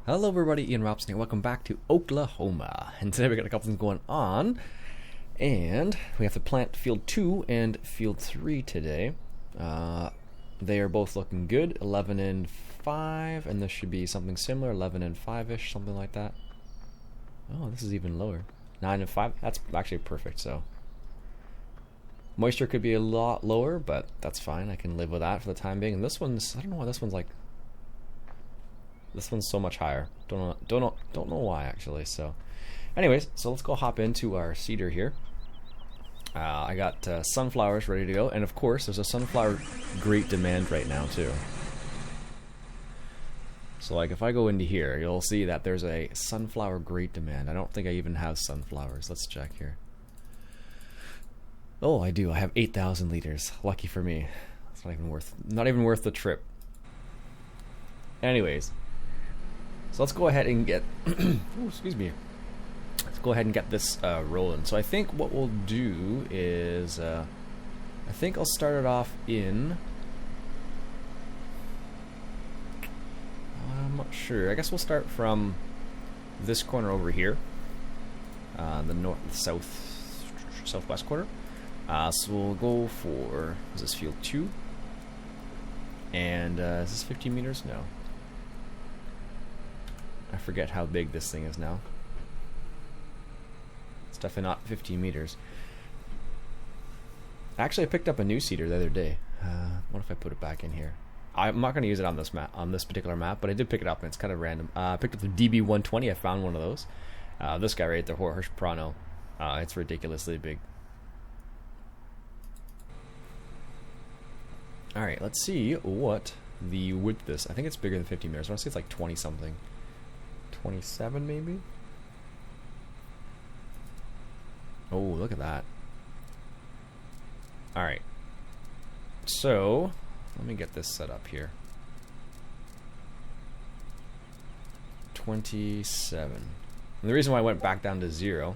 Hello everybody, Iain Robson here. Welcome back to Oklahoma. And today we got a couple things going on. And we have to plant field 2 and field 3 today. They are both looking good. 11 and 5, and this should be something similar. 11 and 5-ish, something like that. Oh, this is even lower. 9 and 5. That's actually perfect, so. Moisture could be a lot lower, but that's fine. I can live with that for the time being. And this one's, I don't know why this one's like. This one's so much higher. Don't know why actually. So, anyways, so let's go hop into our seeder here. I got sunflowers ready to go, and of course, there's a sunflower great demand right now too. So, like, if I go into here, you'll see that there's a sunflower great demand. I don't think I even have sunflowers. Let's check here. Oh, I do. I have 8,000 liters. Lucky for me. It's not even worth the trip. Anyways. So let's go ahead and get excuse me. Let's go ahead and get this rolling. So I think what we'll do is I think I'll start it off in I'm not sure. I guess we'll start from this corner over here. The southwest corner. So we'll go for, is this field 2? And is this 15 meters? No. I forget how big this thing is now. It's definitely not 15 meters. Actually, I picked up a new seeder the other day. What if I put it back in here? I'm not going to use it on this map, on this particular map, but I did pick it up, and it's kind of random. I picked up the DB120. I found one of those. This guy right there, Hirsch Prano. It's ridiculously big. All right, let's see what the width is. I think it's bigger than 15 meters. I want to say it's like 20 something. 27 maybe? Oh, look at that. Alright. So, let me get this set up here. 27. And the reason why I went back down to 0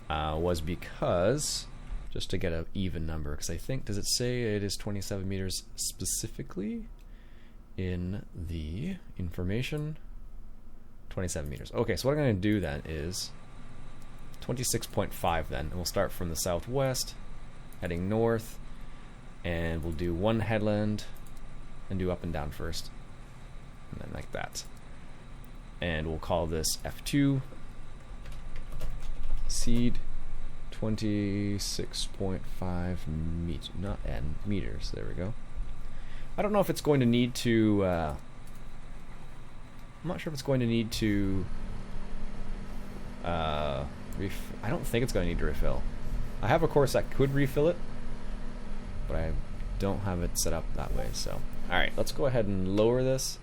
was because, just to get an even number, because I think, does it say it is 27 meters specifically in the information? 27 meters. Okay, so what I'm going to do then is 26.5 then. And we'll start from the southwest, heading north, and we'll do one headland and do up and down first. And then like that. And we'll call this F2 seed 26.5 meters. There we go. I don't know if it's going to need to I'm not sure if it's going to need to I don't think it's going to need to refill. I have a course that could refill it, but I don't have it set up that way. So, alright, let's go ahead and lower this,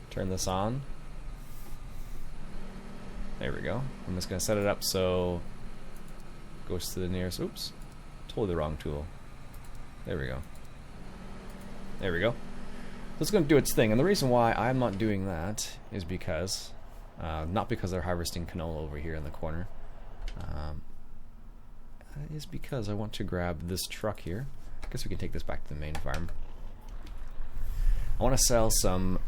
turn this on. There we go. I'm just going to set it up so it goes to the nearest, oops, totally the wrong tool. There we go. There we go. It's going to do its thing, and the reason why I'm not doing that is because, not because they're harvesting canola over here in the corner, is because I want to grab this truck here. I guess we can take this back to the main farm. I want to sell some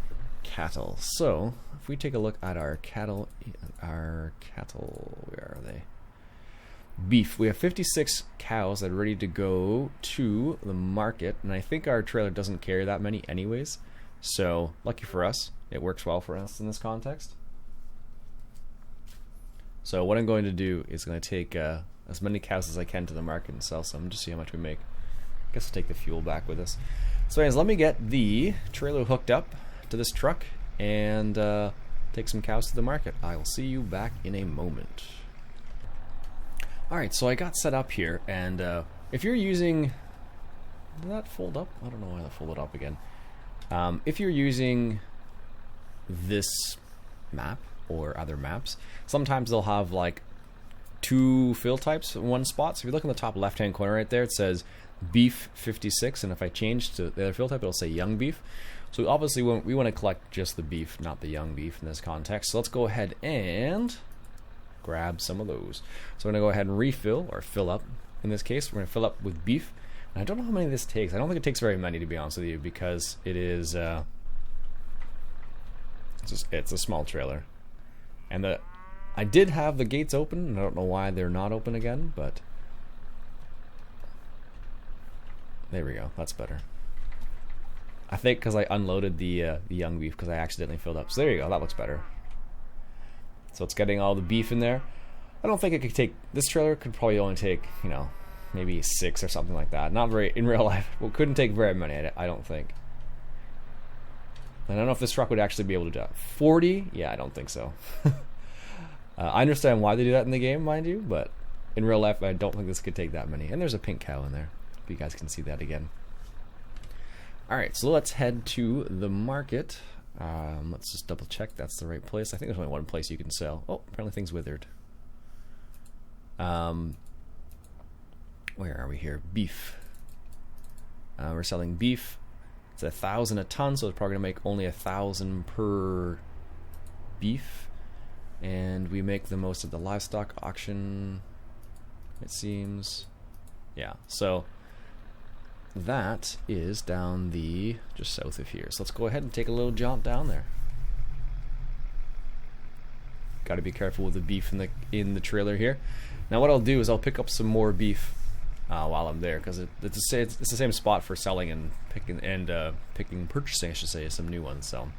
cattle. So, if we take a look at our cattle, where are they? Beef. We have 56 cows that are ready to go to the market, and I think our trailer doesn't carry that many anyways, so lucky for us, it works well for us in this context. So what I'm going to do is going to take as many cows as I can to the market and sell some, just see how much we make. I guess we'll take the fuel back with us. So anyways, let me get the trailer hooked up to this truck and take some cows to the market. I will see you back in a moment. Alright, so I got set up here, and if you're using... Did that fold up? I don't know why that folded up again. If you're using this map or other maps, sometimes they'll have like 2 fill types in one spot. So if you look in the top left-hand corner right there, it says beef 56, and if I change to the other fill type, it'll say young beef. So obviously we want to collect just the beef, not the young beef in this context. So let's go ahead and grab some of those. So we're going to go ahead and refill, or fill up in this case. We're going to fill up with beef. And I don't know how many this takes. I don't think it takes very many, to be honest with you, because it is It's a small trailer. And I did have the gates open, and I don't know why they're not open again, but there we go. That's better. I think because I unloaded the young beef because I accidentally filled up. So there you go. That looks better. So it's getting all the beef in there. I don't think it could take... This trailer could probably only take, you know, maybe 6 or something like that. Not very... In real life, well, couldn't take very many, I don't think. And I don't know if this truck would actually be able to do that. 40? Yeah, I don't think so. I understand why they do that in the game, mind you, but in real life, I don't think this could take that many. And there's a pink cow in there, if you guys can see that again. Alright, so let's head to the market. Let's just double check that's the right place. I think there's only one place you can sell. Oh, apparently things withered. Where are we here? Beef. We're selling beef. It's 1,000 a ton, so it's probably gonna make only 1,000 per beef. And we make the most of the livestock auction, it seems. Yeah, so that is down the just south of here. So let's go ahead and take a little jaunt down there. Got to be careful with the beef in the trailer here. Now what I'll do is I'll pick up some more beef while I'm there, because it's the same spot for selling and purchasing, I should say, some new ones. So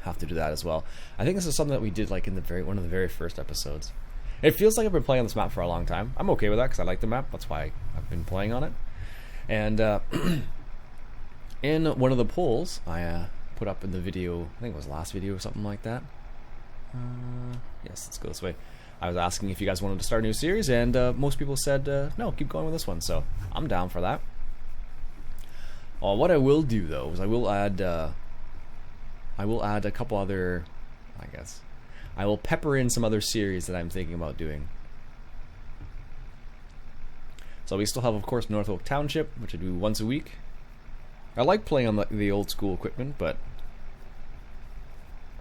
have to do that as well. I think this is something that we did like in one of the very first episodes. It feels like I've been playing on this map for a long time. I'm okay with that because I like the map. That's why I've been playing on it. And in one of the polls I put up in the video, I think it was last video or something like that. Yes, let's go this way. I was asking if you guys wanted to start a new series, and most people said no, keep going with this one. So I'm down for that. What I will do though is I will add a couple other, I guess. I will pepper in some other series that I'm thinking about doing. So we still have, of course, North Oak Township, which I do once a week. I like playing on the old school equipment, but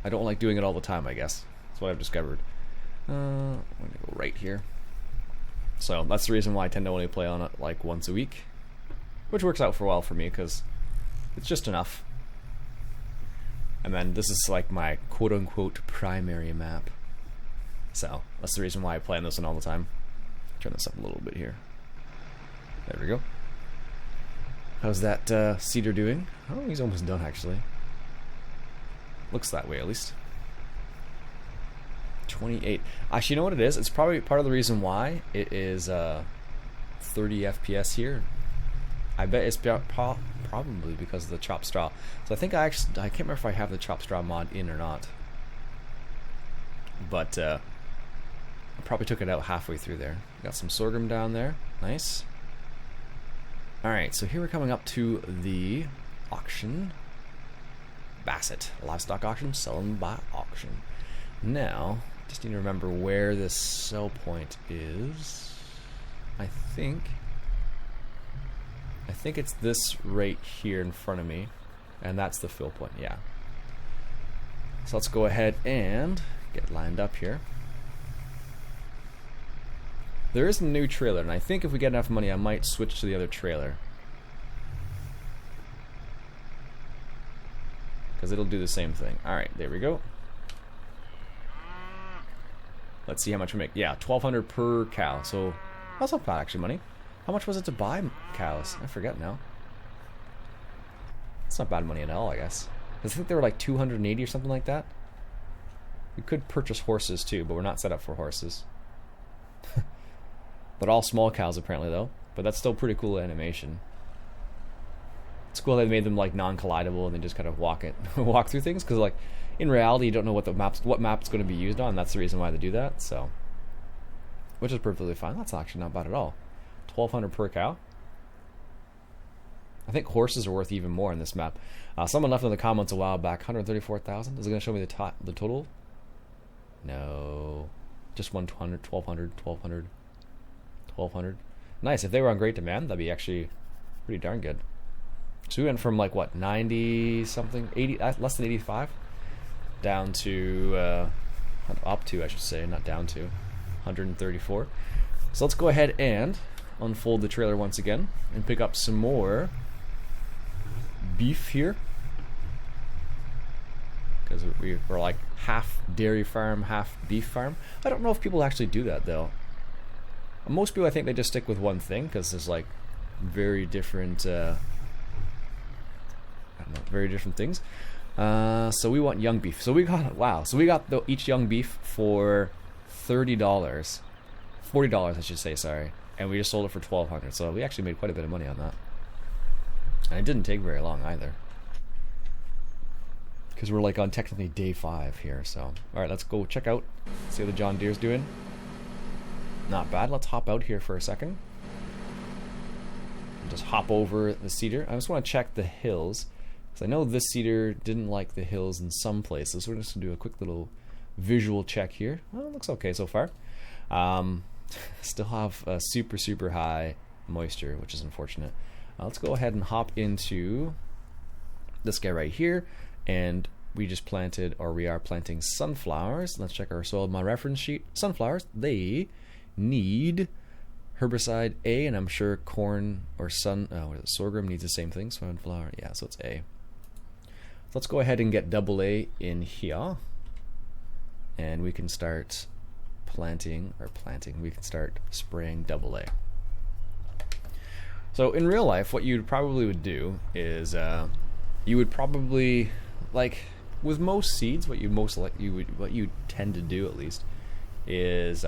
I don't like doing it all the time, I guess. That's what I've discovered. I'm going to go right here. So that's the reason why I tend to only play on it like once a week, which works out for a while for me because it's just enough. And then this is like my quote-unquote primary map. So that's the reason why I play on this one all the time. Turn this up a little bit here. There we go. How's that cedar doing? Oh, he's almost done actually. Looks that way at least. 28. Actually, you know what it is? It's probably part of the reason why it is 30 FPS here. I bet it's probably because of the chopped straw. So I think I can't remember if I have the chopped straw mod in or not. But I probably took it out halfway through there. Got some sorghum down there. Nice. Alright, so here we're coming up to the auction. Bassett. Livestock auction. Selling by auction. Now, just need to remember where this sell point is. I think it's this right here in front of me, and that's the fill point, yeah. So let's go ahead and get lined up here. There is a new trailer, and I think if we get enough money, I might switch to the other trailer. Because it'll do the same thing. Alright, there we go. Let's see how much we make. Yeah, 1,200 per cow, so that's not bad actually money. How much was it to buy cows? I forget now. It's not bad money at all, I guess. I think they were like 280 or something like that. We could purchase horses too, but we're not set up for horses. But all small cows apparently though. But that's still pretty cool animation. It's cool they made them like non-collidable and they just kind of walk through things, because like in reality you don't know what map's going to be used on. That's the reason why they do that. So, which is perfectly fine. That's actually not bad at all. 1,200 per cow. I think horses are worth even more in this map. Someone left in the comments a while back, 134,000. Is it going to show me the total? No, just 100, 1,200, 1,200, 1,200. Nice. If they were on great demand, that'd be actually pretty darn good. So we went from like what, 90 something, 80, less than 85, down to up to, I should say, not down to 134. So let's go ahead and unfold the trailer once again and pick up some more beef here. because we're like half dairy farm, half beef farm. I don't know if people actually do that though. Most people, I think they just stick with one thing because there's like very different, I don't know, very different things. So we want young beef. So we got, wow. So we got each young beef for $30, $40 I should say, sorry. And we just sold it for $1,200. So we actually made quite a bit of money on that. And it didn't take very long either. Because we're like on technically day 5 here. So, alright, let's go check out, see how the John Deere's doing. Not bad. Let's hop out here for a second. Just hop over the cedar. I just want to check the hills, because I know this cedar didn't like the hills in some places. So we're just going to do a quick little visual check here. Well, it looks okay so far. Still have super, super high moisture, which is unfortunate. Let's go ahead and hop into this guy right here. And we just planted, or we are planting sunflowers. Let's check our soil mod reference sheet. Sunflowers, they need herbicide A, and I'm sure corn or sorghum needs the same thing. Sunflower, yeah, so it's A. So let's go ahead and get double A in here, and we can start planting. We can start spraying double A. So in real life, what you probably would do is you would probably, like with most seeds, what you tend to do at least is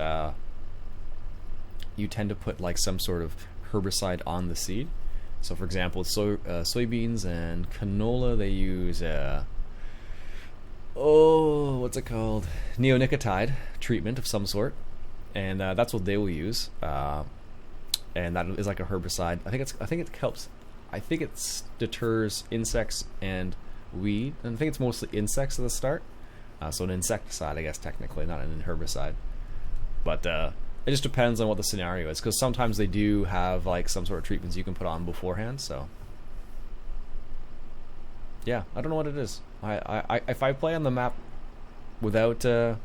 you tend to put like some sort of herbicide on the seed. So for example, soybeans and canola, they use what's it called? Neonicotide treatment of some sort, and that's what they will use. And that is like a herbicide. I think it helps. I think it deters insects and weed. And I think it's mostly insects at the start. So an insecticide, I guess technically, not an herbicide. But it just depends on what the scenario is, because sometimes they do have like some sort of treatments you can put on beforehand. So yeah, I don't know what it is. If I play on the map without the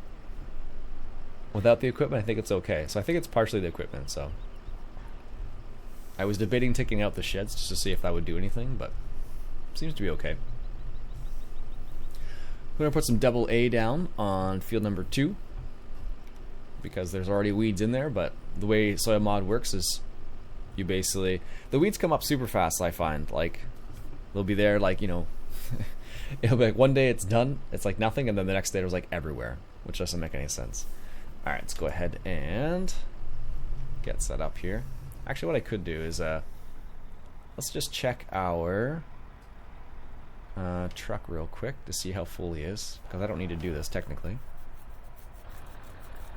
equipment, I think it's okay. So I think it's partially the equipment. So I was debating taking out the sheds just to see if that would do anything, but it seems to be okay. We're gonna put some double A down on field number 2. Because there's already weeds in there, but the way soil mod works is you basically, the weeds come up super fast. I find like they'll be there, like, you know, it'll be like one day it's done, it's like nothing, and then the next day it was like everywhere, which doesn't make any sense. All right, let's go ahead and get set up here. Actually, what I could do is let's just check our truck real quick to see how full he is, because I don't need to do this technically.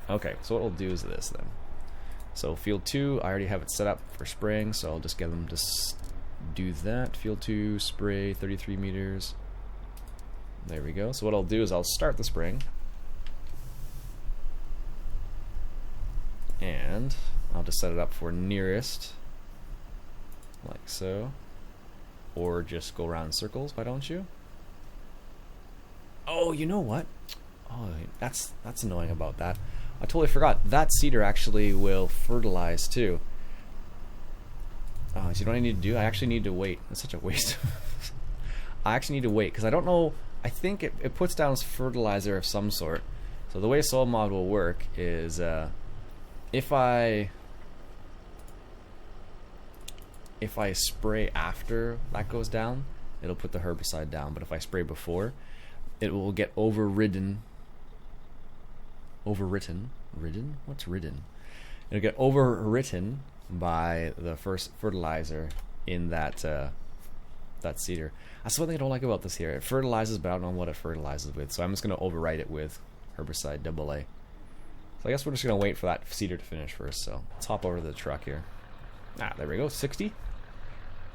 Okay, so what we'll do is this then. So field 2, I already have it set up for spraying, so I'll just get them to do that. Field 2, spray 33 meters. There we go. So what I'll do is I'll start the spraying. And I'll just set it up for nearest, like so. Or just go around in circles, why don't you? Oh, you know what? Oh, that's annoying about that. I totally forgot. That cedar actually will fertilize too. Oh, so you know what I need to do? I actually need to wait. That's such a waste. I actually need to wait because I don't know. I think it puts down fertilizer of some sort. So the way soil mod will work is if I spray after that goes down, it'll put the herbicide down. But if I spray before, it will get overridden. Ridden? What's ridden? It'll get overwritten by the first fertilizer in that that cedar. That's one thing I don't like about this here. It fertilizes, but I don't know what it fertilizes with. So I'm just going to overwrite it with herbicide double A. So I guess we're just going to wait for that cedar to finish first. So let's hop over to the truck here. Ah, there we go. 60.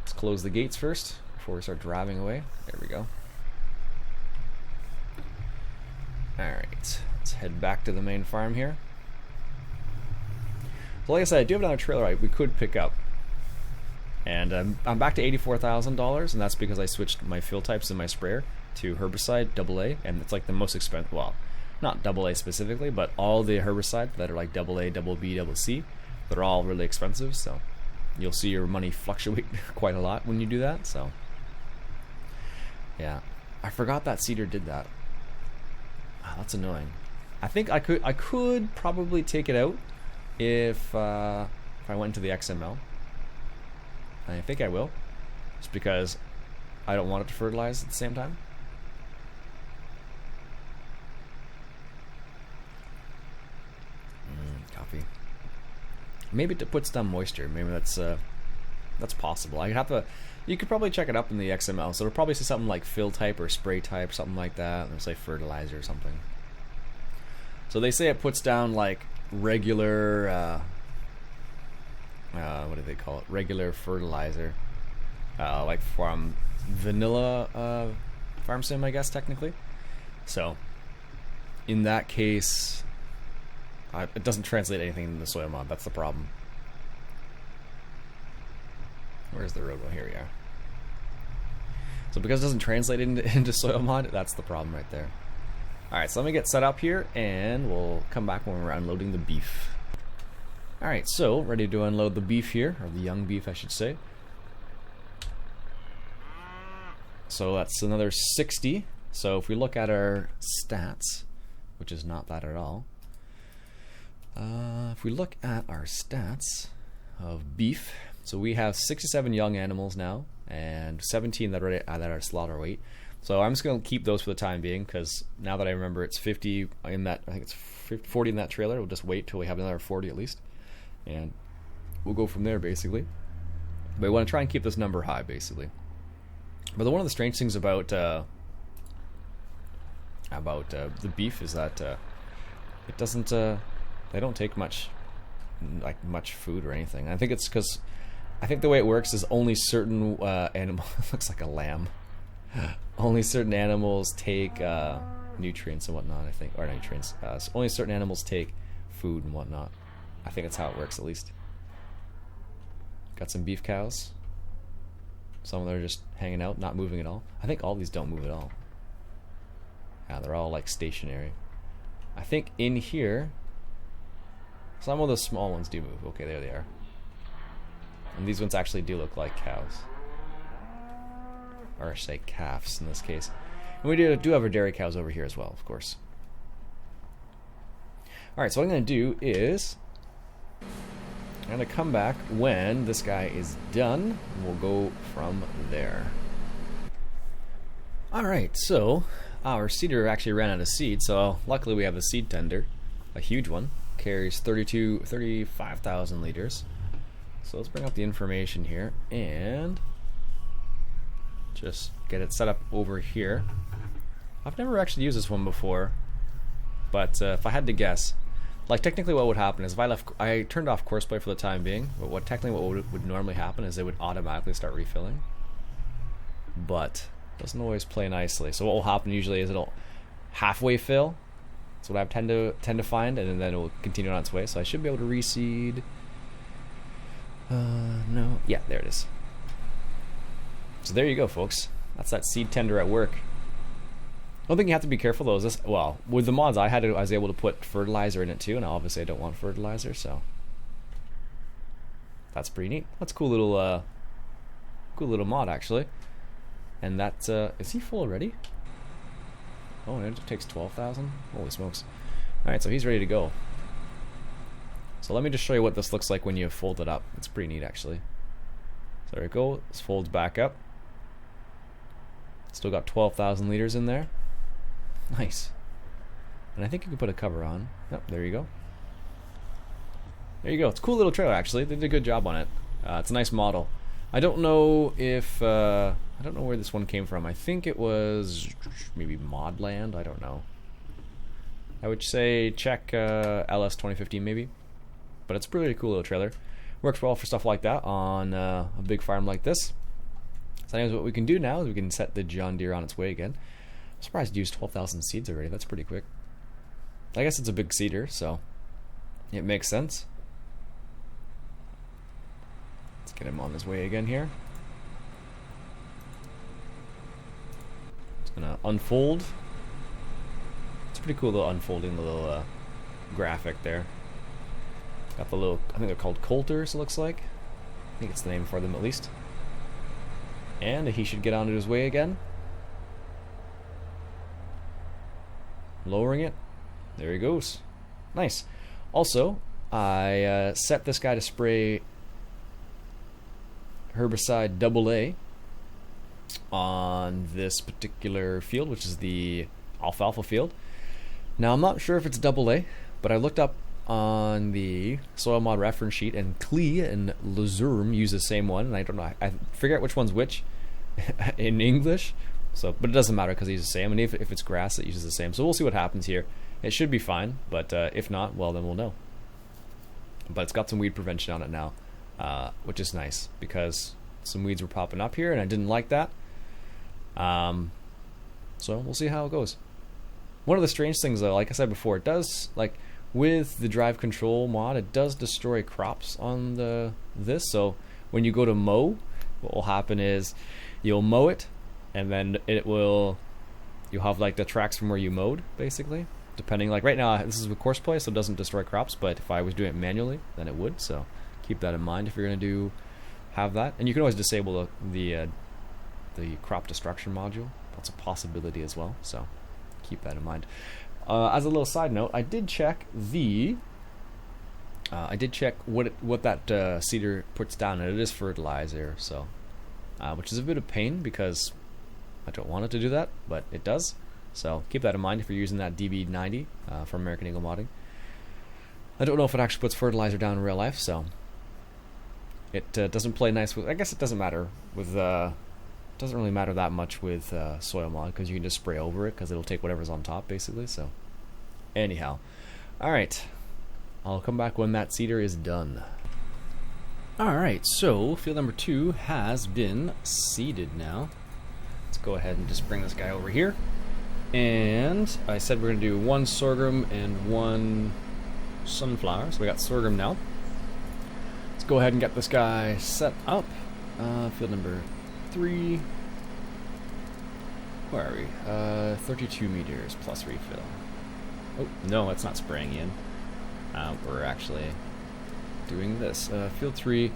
Let's close the gates first before we start driving away. There we go. Alright, let's head back to the main farm here. So like I said, I do have another trailer we could pick up. And I'm back to $84,000, and that's because I switched my fill types in my sprayer to herbicide double A, and it's like the most expensive, well, not double A specifically, but all the herbicides that are like double A, double B, double C, they're all really expensive, so you'll see your money fluctuate quite a lot when you do that. So yeah, I forgot that cedar did that. That's annoying. I think I could probably take it out if I went to the XML. And I think I will, just because I don't want it to fertilize at the same time. Coffee. Maybe it puts down moisture. Maybe that's possible. I have to. You could probably check it up in the XML. So it'll probably say something like fill type or spray type, something like that. It'll say fertilizer or something. So they say it puts down like regular. What do they call it? Regular fertilizer, like from vanilla farm sim, I guess technically. So in that case, it doesn't translate anything into the soil mod. That's the problem. Where's the road? Well, here we are. So because it doesn't translate into soil mod, that's the problem right there. Alright, so let me get set up here, and we'll come back when we're unloading the beef. Alright, so ready to unload the beef here, or the young beef I should say. So that's another 60. So if we look at our stats, which is not that at all. If we look at our stats of beef, so we have 67 young animals now, and 17 that are slaughter weight. So I'm just going to keep those for the time being, because now that I remember it's 50 in that, I think it's 40 in that trailer. We'll just wait till we have another 40 at least, and we'll go from there basically. But we want to try and keep this number high basically. But one of the strange things about the beef is that it doesn't. They don't take much food or anything. I think it's because I think the way it works is only certain animals. Looks like a lamb. Only certain animals take nutrients and whatnot. I think, or nutrients. So only certain animals take food and whatnot. I think that's how it works at least. Got some beef cows. Some of them are just hanging out, not moving at all. I think all these don't move at all. Yeah, they're all like stationary. I think in here, some of the small ones do move. Okay, there they are. And these ones actually do look like cows. Or I should say calves in this case. And we do have our dairy cows over here as well, of course. Alright, so what I'm going to do is I'm going to come back when this guy is done. We'll go from there. Alright, so our seeder actually ran out of seed, so luckily we have a seed tender. A huge one. Carries 35,000 liters. So let's bring up the information here and just get it set up over here. I've never actually used this one before, but if I had to guess, like technically what would happen is if I turned off course play for the time being, but what would normally happen is it would automatically start refilling, but it doesn't always play nicely. So what will happen usually is it'll halfway fill. That's what I tend to find, and then it will continue on its way. So I should be able to reseed. No, yeah, there it is. So there you go, folks. That's that seed tender at work. One thing you have to be careful though is this. Well, with the mods I was able to put fertilizer in it too, and obviously I don't want fertilizer, so that's pretty neat. That's a cool little mod actually. And that's is he full already? Oh, and it takes 12,000. Holy smokes! All right, so he's ready to go. So let me just show you what this looks like when you fold it up. It's pretty neat actually. So there we go. This folds back up. Still got 12,000 liters in there. Nice. And I think you can put a cover on. Yep, there you go. There you go. It's a cool little trailer actually. They did a good job on it. It's a nice model. I don't know if I don't know where this one came from. I think it was maybe Modland. I don't know. I would say check LS 2015 maybe. But it's a really cool little trailer. Works well for stuff like that on a big farm like this. So anyways, what we can do now is we can set the John Deere on its way again. I'm surprised it used 12,000 seeds already. That's pretty quick. I guess it's a big seeder, so it makes sense. Let's get him on his way again here. It's gonna unfold. It's a pretty cool little unfolding little graphic there. Got the little, I think they're called coulters, it looks like. I think it's the name for them at least. And he should get onto his way again. lowering it. There he goes. Nice. Also, I set this guy to spray herbicide AA on this particular field, which is the alfalfa field. Now, I'm not sure if it's AA, but I looked up on the soil mod reference sheet, and Klee and Luzurm use the same one, and I don't know, I figure out which one's which in English, so, but it doesn't matter because they use the same, and if it's grass, it uses the same, so we'll see what happens here. It should be fine, but if not, well, then we'll know. But it's got some weed prevention on it now, which is nice, because some weeds were popping up here, and I didn't like that. So we'll see how it goes. One of the strange things, though, like I said before, it does, like, with the drive control mod, it does destroy crops on this. So when you go to mow, what will happen is you'll mow it, and then you'll have like the tracks from where you mowed, basically. Depending, like right now, this is with course play, so it doesn't destroy crops. But if I was doing it manually, then it would. So keep that in mind if you're gonna have that. And you can always disable the crop destruction module. That's a possibility as well. So keep that in mind. As a little side note, I did check what that seeder puts down, and it is fertilizer. So, which is a bit of pain because I don't want it to do that, but it does. So keep that in mind if you're using that DB90 from American Eagle Modding. I don't know if it actually puts fertilizer down in real life, so it doesn't play nice with. I guess it doesn't matter with. Doesn't really matter that much with soil mod because you can just spray over it because it'll take whatever's on top basically. So anyhow, all right, I'll come back when that seeder is done. All right, so field number 2 has been seeded now. Let's go ahead and just bring this guy over here. And I said we're gonna do 1 sorghum and 1 sunflower. So we got sorghum now. Let's go ahead and get this guy set up. Field number 3. Where are we? 32 meters plus refill. Oh, no, it's not spraying in. We're actually doing this. Field 3,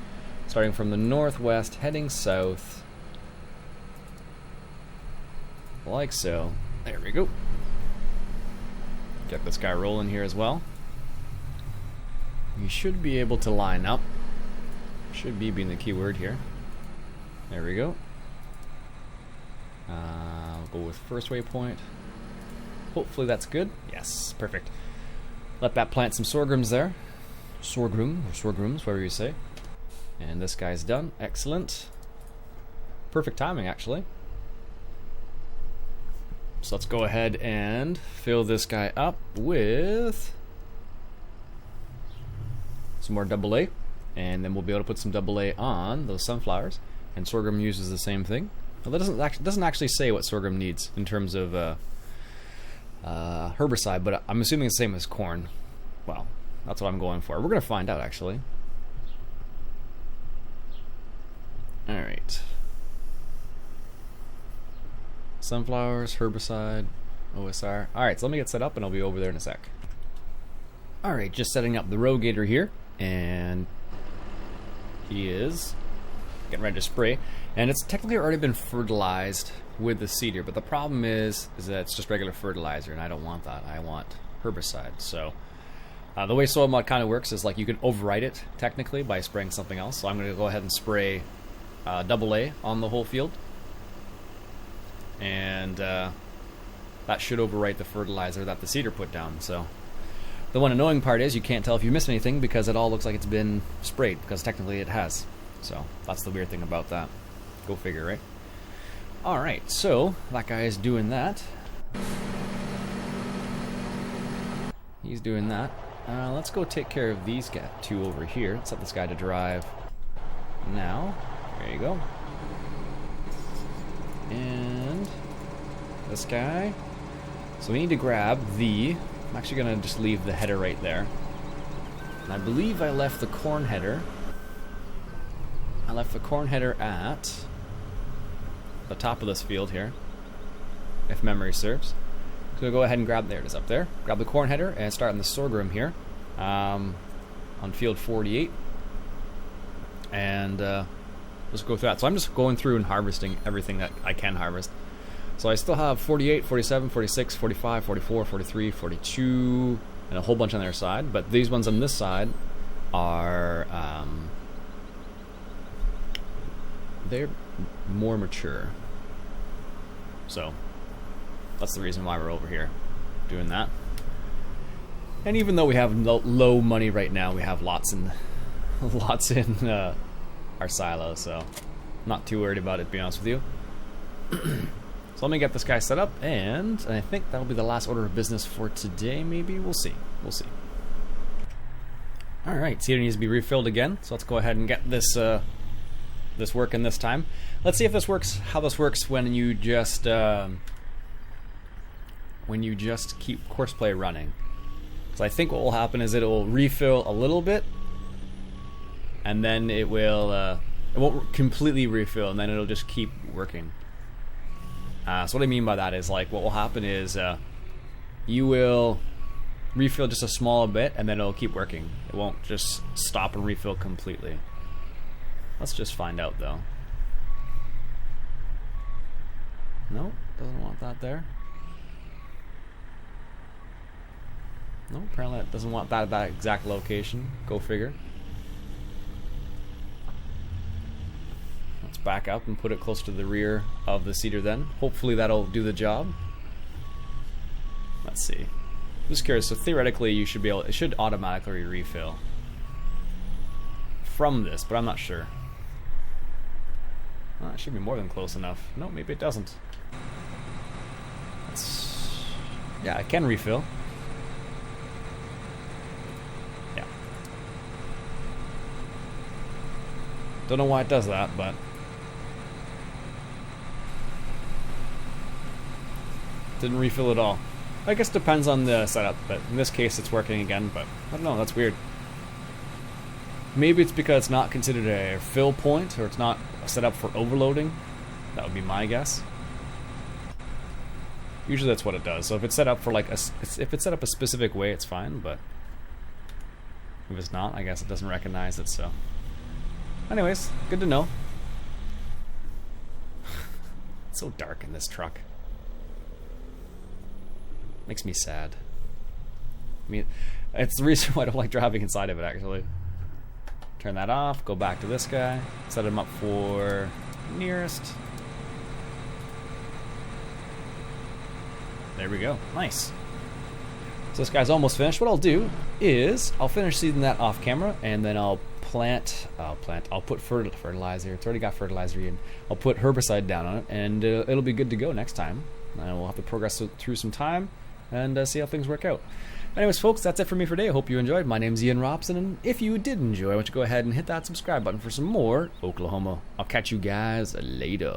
starting from the northwest, heading south. Like so. There we go. Get this guy rolling here as well. You should be able to line up. Should be being the key word here. There we go. We'll go with first waypoint. Hopefully that's good. Yes, perfect. Let that plant some sorghums there. Sorghum, or sorghums, whatever you say. And this guy's done. Excellent. Perfect timing, actually. So let's go ahead and fill this guy up with some more AA. And then we'll be able to put some AA on those sunflowers. And sorghum uses the same thing. Well, that doesn't actually say what sorghum needs in terms of herbicide, but I'm assuming it's the same as corn. Well, that's what I'm going for. We're going to find out, actually. All right. Sunflowers, herbicide, OSR. All right, so let me get set up, and I'll be over there in a sec. All right, just setting up the rogator here, and he is getting ready to spray. And it's technically already been fertilized with the seeder, but the problem is that it's just regular fertilizer, and I don't want that. I want herbicide. So the way soil mod kind of works is like you can override it technically by spraying something else. So I'm going to go ahead and spray AA on the whole field, and that should overwrite the fertilizer that the seeder put down. So the one annoying part is you can't tell if you missed anything because it all looks like it's been sprayed, because technically it has. So that's the weird thing about that. Go figure, right? Alright, so that guy is doing that. He's doing that. Let's go take care of these two over here. Let's set this guy to drive now. There you go. And this guy. So we need to grab I'm actually going to just leave the header right there. And I believe I left the corn header. I left the corn header at the top of this field here, if memory serves. So we'll go ahead and grab, there it is up there. Grab the corn header and start on the sorghum here on field 48. And let's go through that. So I'm just going through and harvesting everything that I can harvest. So I still have 48, 47, 46, 45, 44, 43, 42, and a whole bunch on their side. But these ones on this side are they're more mature. So that's the reason why we're over here doing that. And even though we have low money right now, we have lots in our silo, so not too worried about it, to be honest with you. So let me get this guy set up, and I think that'll be the last order of business for today. Maybe we'll see. All right, so it needs to be refilled again. So let's go ahead and get this this working this time. Let's see if this works. How this works when you just keep courseplay running. So I think what will happen is it will refill a little bit, and then it won't completely refill, and then it'll just keep working. So what I mean by that is, like, what will happen is you will refill just a small bit, and then it'll keep working. It won't just stop and refill completely. Let's just find out, though. No, doesn't want that there. No, apparently it doesn't want that at that exact location. Go figure. Let's back up and put it close to the rear of the seeder then. Hopefully that'll do the job. Let's see. I'm just curious, so theoretically you should be able, it should automatically refill from this, but I'm not sure. Oh, it should be more than close enough. No, maybe it doesn't. Yeah, it can refill. Yeah. Don't know why it does that, but didn't refill at all. I guess it depends on the setup, but in this case it's working again, but I don't know, that's weird. Maybe it's because it's not considered a fill point, or it's not set up for overloading. That would be my guess. Usually that's what it does. So if it's set up for like if it's set up a specific way, it's fine, but if it's not, I guess it doesn't recognize it, so. Anyways, good to know. It's so dark in this truck. Makes me sad. I mean, it's the reason why I don't like driving inside of it, actually. Turn that off, go back to this guy, set him up for nearest. There we go, nice. So this guy's almost finished. What I'll do is, I'll finish seeding that off camera, and then I'll put fertilizer, it's already got fertilizer in. I'll put herbicide down on it, and it'll be good to go next time. And we'll have to progress through some time, and see how things work out. Anyways, folks, that's it for me for today. I hope you enjoyed. My name's Iain Robson, and if you did enjoy, why don't you go ahead and hit that subscribe button for some more Oklahoma. I'll catch you guys later.